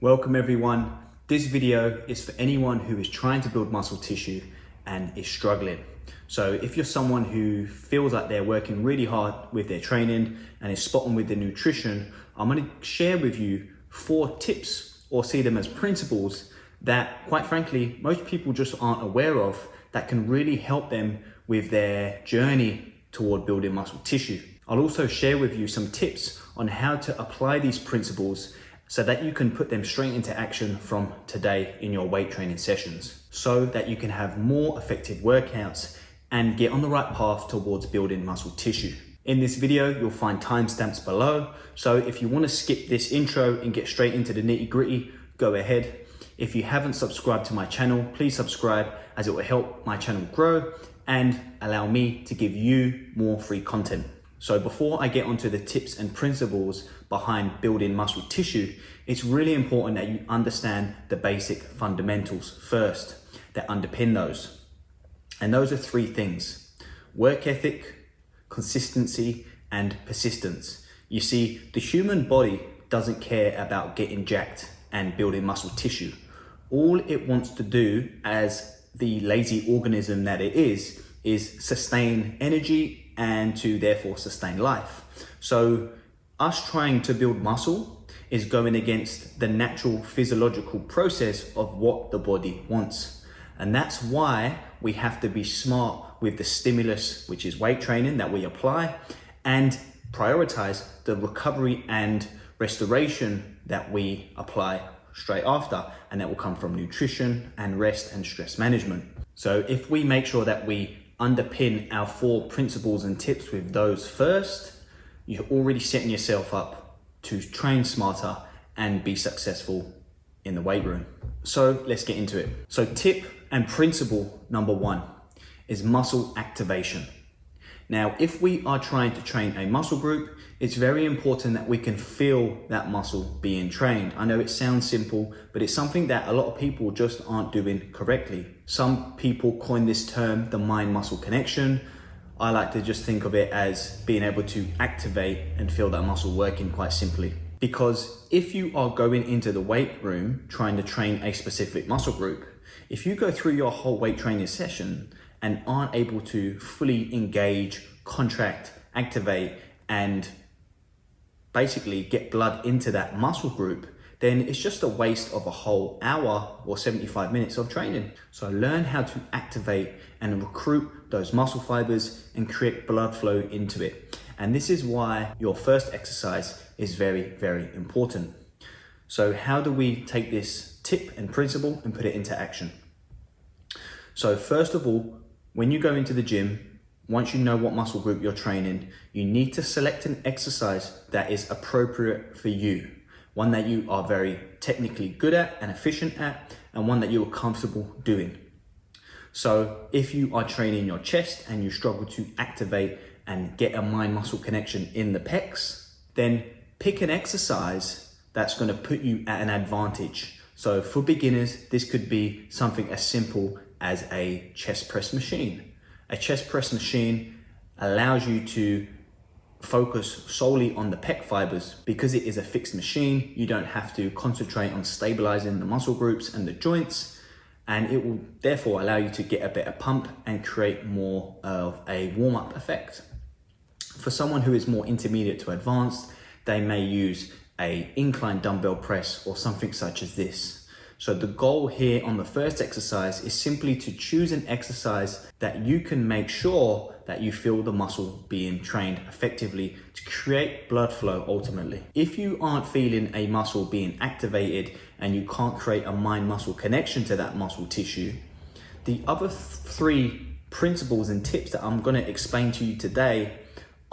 Welcome everyone. This video is for anyone who is trying to build muscle tissue and is struggling. So if you're someone who feels like they're working really hard with their training and is spot on with their nutrition, I'm going to share with you 4 tips, or see them as principles, that quite frankly most people just aren't aware of, that can really help them with their journey toward building muscle tissue. I'll also share with you some tips on how to apply these principles so that you can put them straight into action from today in your weight training sessions, so that you can have more effective workouts and get on the right path towards building muscle tissue. In this video, you'll find timestamps below, so if you want to skip this intro and get straight into the nitty-gritty, go ahead. If you haven't subscribed to my channel, please subscribe, as it will help my channel grow and allow me to give you more free content. So before I get onto the tips and principles behind building muscle tissue, it's really important that you understand the basic fundamentals first that underpin those. And those are 3 things: work ethic, consistency, and persistence. You see, the human body doesn't care about getting jacked and building muscle tissue. All it wants to do, as the lazy organism that it is sustain energy and to therefore sustain life. So us trying to build muscle is going against the natural physiological process of what the body wants. And that's why we have to be smart with the stimulus, which is weight training, that we apply, and prioritize the recovery and restoration that we apply straight after, and that will come from nutrition and rest and stress management. So if we make sure that we underpin our 4 principles and tips with those first, you're already setting yourself up to train smarter and be successful in the weight room. So let's get into it. So tip and principle number 1 is muscle activation. Now, if we are trying to train a muscle group, it's very important that we can feel that muscle being trained. I know it sounds simple, but it's something that a lot of people just aren't doing correctly. Some people coin this term the mind-muscle connection. I like to just think of it as being able to activate and feel that muscle working, quite simply. Because if you are going into the weight room trying to train a specific muscle group, if you go through your whole weight training session and aren't able to fully engage, contract, activate, and basically get blood into that muscle group, then it's just a waste of a whole hour or 75 minutes of training. So learn how to activate and recruit those muscle fibers and create blood flow into it. And this is why your first exercise is very, very important. So how do we take this tip and principle and put it into action? So first of all, when you go into the gym, once you know what muscle group you're training, you need to select an exercise that is appropriate for you. One that you are very technically good at and efficient at, and one that you are comfortable doing. So if you are training your chest and you struggle to activate and get a mind-muscle connection in the pecs, then pick an exercise that's going to put you at an advantage. So for beginners, this could be something as simple as a chest press machine. A chest press machine allows you to focus solely on the pec fibers. Because it is a fixed machine, you don't have to concentrate on stabilizing the muscle groups and the joints, and it will therefore allow you to get a better pump and create more of a warm-up effect. For someone who is more intermediate to advanced, they may use a incline dumbbell press or something such as this. So the goal here on the first exercise is simply to choose an exercise that you can make sure that you feel the muscle being trained effectively to create blood flow ultimately. If you aren't feeling a muscle being activated and you can't create a mind-muscle connection to that muscle tissue, the other 3 principles and tips that I'm going to explain to you today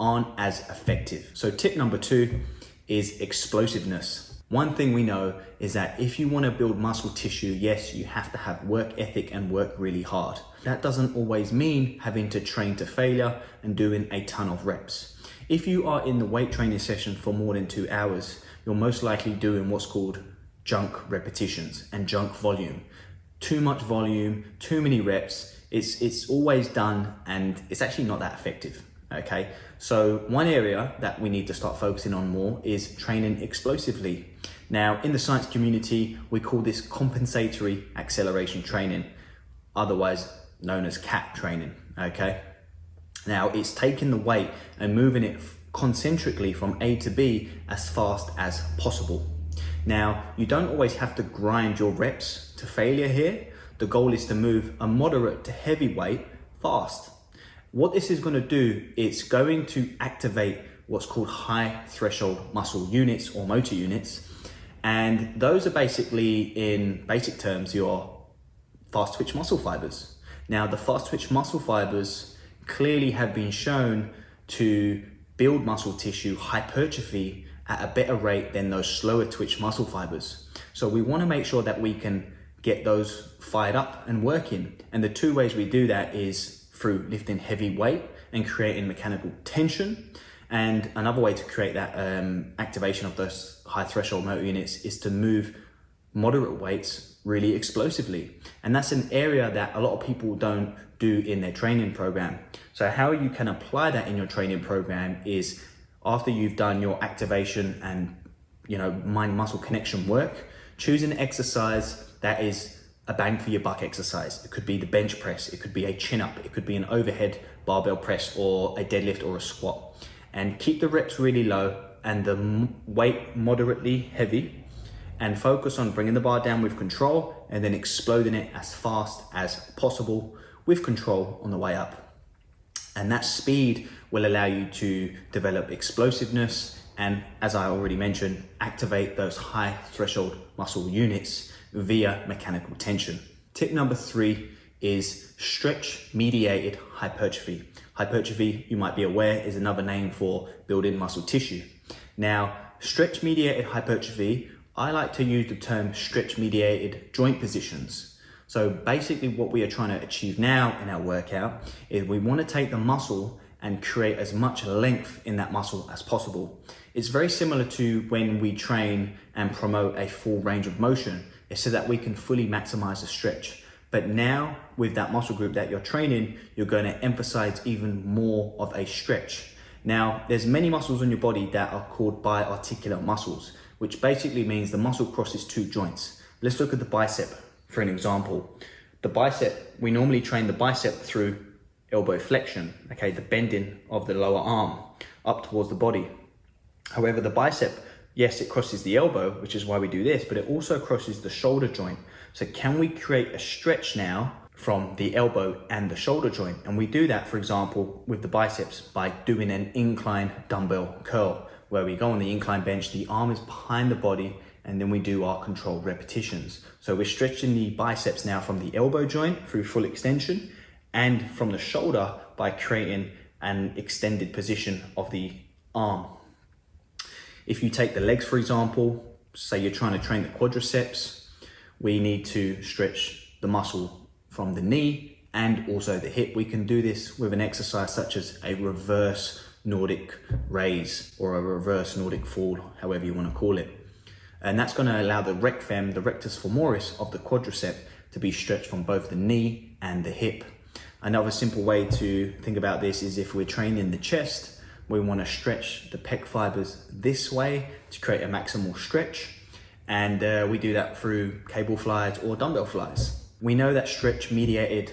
aren't as effective. So tip number 2 is explosiveness. One thing we know is that if you want to build muscle tissue, yes, you have to have work ethic and work really hard. That doesn't always mean having to train to failure and doing a ton of reps. If you are in the weight training session for more than 2 hours, you're most likely doing what's called junk repetitions and junk volume. Too much volume, too many reps. It's always done, and it's actually not that effective. Okay, so one area that we need to start focusing on more is training explosively. Now, in the science community, we call this compensatory acceleration training, otherwise known as CAT training, okay? Now, it's taking the weight and moving it concentrically from A to B as fast as possible. Now, you don't always have to grind your reps to failure here. The goal is to move a moderate to heavy weight fast. What this is going to do, it's going to activate what's called high threshold muscle units or motor units. And those are basically, in basic terms, your fast twitch muscle fibers. Now, the fast twitch muscle fibers clearly have been shown to build muscle tissue hypertrophy at a better rate than those slower twitch muscle fibers. So we want to make sure that we can get those fired up and working. And the two ways we do that is through lifting heavy weight and creating mechanical tension. And another way to create that activation of those high threshold motor units is to move moderate weights really explosively. And that's an area that a lot of people don't do in their training program. So how you can apply that in your training program is after you've done your activation and mind muscle connection work, choose an exercise that is a bang for your buck exercise. It could be the bench press, it could be a chin up, it could be an overhead barbell press or a deadlift or a squat. And keep the reps really low and the weight moderately heavy, and focus on bringing the bar down with control and then exploding it as fast as possible with control on the way up. And that speed will allow you to develop explosiveness and, as I already mentioned, activate those high threshold muscle units via mechanical tension. Tip number 3 is stretch mediated hypertrophy. Hypertrophy, you might be aware, is another name for building muscle tissue. Now, stretch mediated hypertrophy, I like to use the term stretch mediated joint positions. So basically what we are trying to achieve now in our workout is we want to take the muscle and create as much length in that muscle as possible. It's very similar to when we train and promote a full range of motion. It's so that we can fully maximize the stretch. But now with that muscle group that you're training, you're going to emphasize even more of a stretch. Now, there's many muscles in your body that are called biarticular muscles, which basically means the muscle crosses two joints. Let's look at the bicep for an example. The bicep, we normally train the bicep through elbow flexion, okay, the bending of the lower arm up towards the body. However, the bicep, yes, it crosses the elbow, which is why we do this, but it also crosses the shoulder joint. So can we create a stretch now from the elbow and the shoulder joint? And we do that, for example, with the biceps by doing an incline dumbbell curl, where we go on the incline bench, the arm is behind the body, and then we do our controlled repetitions. So we're stretching the biceps now from the elbow joint through full extension and from the shoulder by creating an extended position of the arm. If you take the legs, for example, say you're trying to train the quadriceps, we need to stretch the muscle from the knee and also the hip. We can do this with an exercise such as a reverse Nordic raise or a reverse Nordic fall, however you want to call it. And that's going to allow the rectus femoris of the quadricep to be stretched from both the knee and the hip. Another simple way to think about this is if we're training the chest, we want to stretch the pec fibers this way to create a maximal stretch. And we do that through cable flies or dumbbell flies. We know that stretch mediated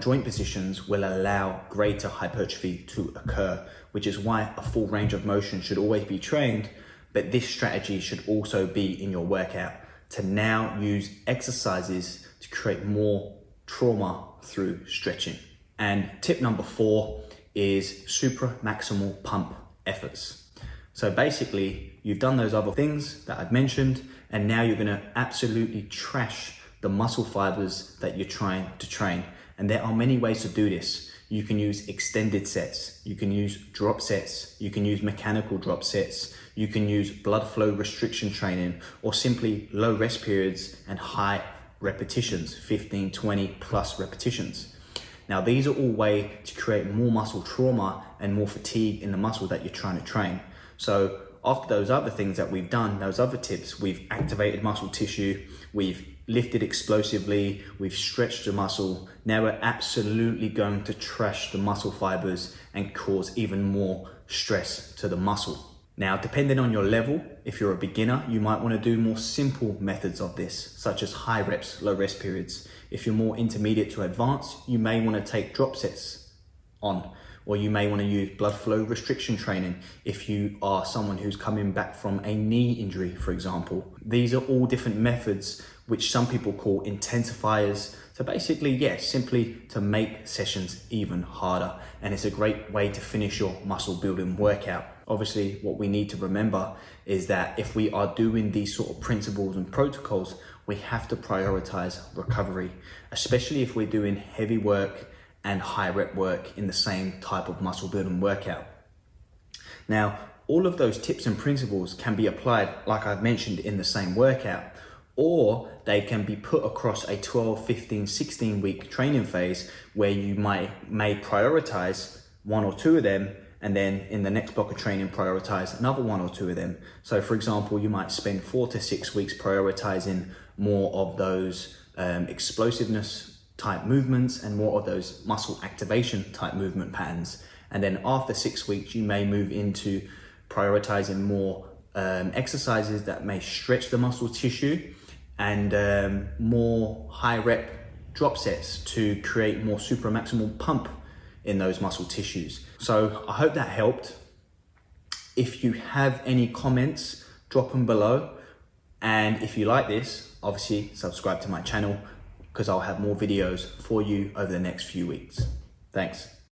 joint positions will allow greater hypertrophy to occur, which is why a full range of motion should always be trained. But this strategy should also be in your workout to now use exercises to create more trauma through stretching. And tip number 4 is supramaximal pump efforts. So basically, you've done those other things that I've mentioned, and now you're gonna absolutely trash the muscle fibers that you're trying to train. And there are many ways to do this. You can use extended sets, you can use drop sets, you can use mechanical drop sets, you can use blood flow restriction training, or simply low rest periods and high repetitions, 15, 20 plus repetitions. Now, these are all ways to create more muscle trauma and more fatigue in the muscle that you're trying to train. So after those other things that we've done, those other tips, we've activated muscle tissue, we've lifted explosively, we've stretched the muscle. Now we're absolutely going to trash the muscle fibers and cause even more stress to the muscle. Now, depending on your level, if you're a beginner, you might want to do more simple methods of this, such as high reps, low rest periods. If you're more intermediate to advanced, you may want to take drop sets on, or you may want to use blood flow restriction training if you are someone who's coming back from a knee injury, for example. These are all different methods which some people call intensifiers. So basically, simply to make sessions even harder. And it's a great way to finish your muscle building workout. Obviously, what we need to remember is that if we are doing these sort of principles and protocols, we have to prioritize recovery, especially if we're doing heavy work and high rep work in the same type of muscle building workout. Now, all of those tips and principles can be applied, like I've mentioned, in the same workout, or they can be put across a 12, 15, 16 week training phase where you may prioritize one or two of them, and then in the next block of training prioritize another one or two of them. So for example, you might spend 4 to 6 weeks prioritizing more of those explosiveness type movements and more of those muscle activation type movement patterns. And then after 6 weeks, you may move into prioritizing more exercises that may stretch the muscle tissue and more high rep drop sets to create more supramaximal pump in those muscle tissues. So I hope that helped. If you have any comments, drop them below. And if you like this, obviously subscribe to my channel because I'll have more videos for you over the next few weeks. Thanks.